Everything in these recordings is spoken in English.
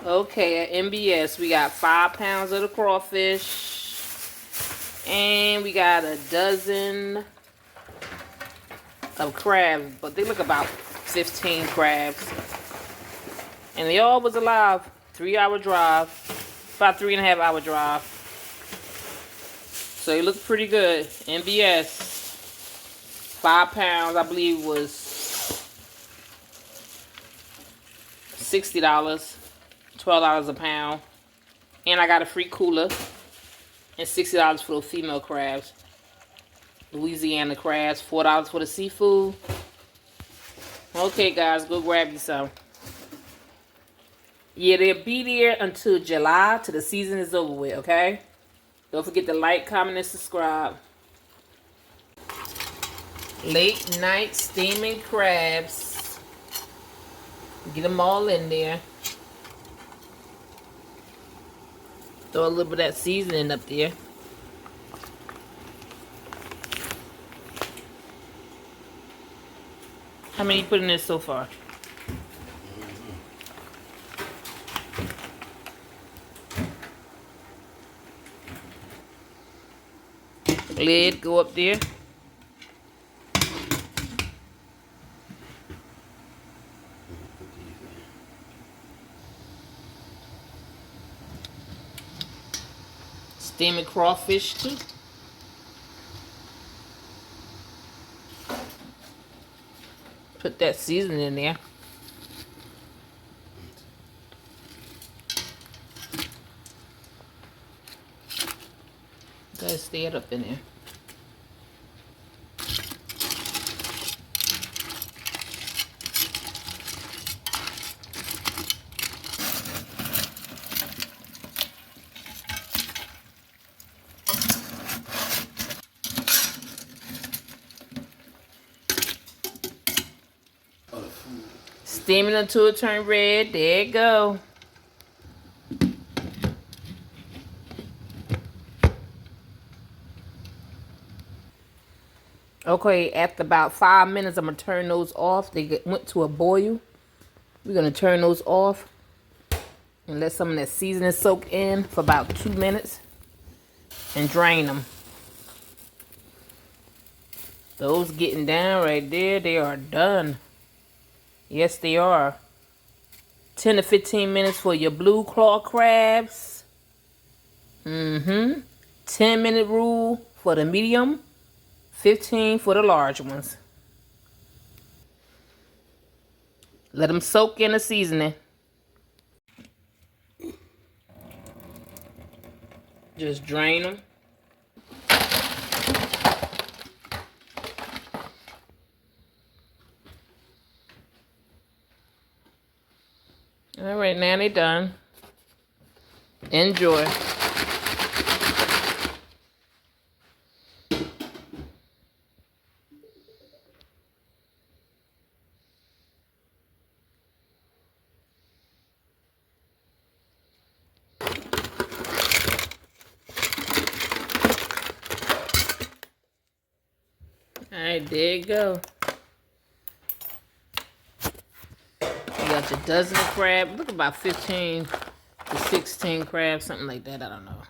Okay, at MBS, we got 5 pounds of the crawfish. And we got a dozen of crabs. But they look about 15 crabs. And they all was alive. 3-hour drive. About 3.5-hour drive. So they look pretty good. MBS. 5 pounds, I believe, was $60. $12 a pound. And I got a free cooler. And $60 for those female crabs. Louisiana crabs. $4 for the seafood. Okay, guys, go grab you some. Yeah, they'll be there until July, till the season is over with, okay? Don't forget to like, comment, and subscribe. Late night steaming crabs. Get them all in there. Throw a little bit of that seasoning up there. How many you put in this so far? Lid go up there. Steaming crawfish too. Put that seasoning in there. Gotta stay it up in there. Steaming until it turn red. There it go. Okay, after about 5 minutes, I'm going to turn those off. They went to a boil. We're going to turn those off and let some of that seasoning soak in for about 2 minutes and drain them. Those getting down right there, they are done. Yes, they are. 10 to 15 minutes for your blue claw crabs. 10-minute rule for the medium. 15 for the large ones. Let them soak in the seasoning. Just drain them. All right, now they're done. Enjoy. Alright, there you go. You got your dozen of crab. Look, about 15 to 16 crabs, something like that. I don't know.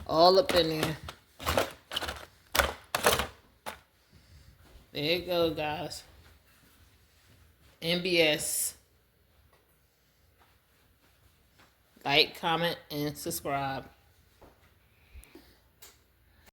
All up in there. There you go, guys. MBS. Like, comment, and subscribe.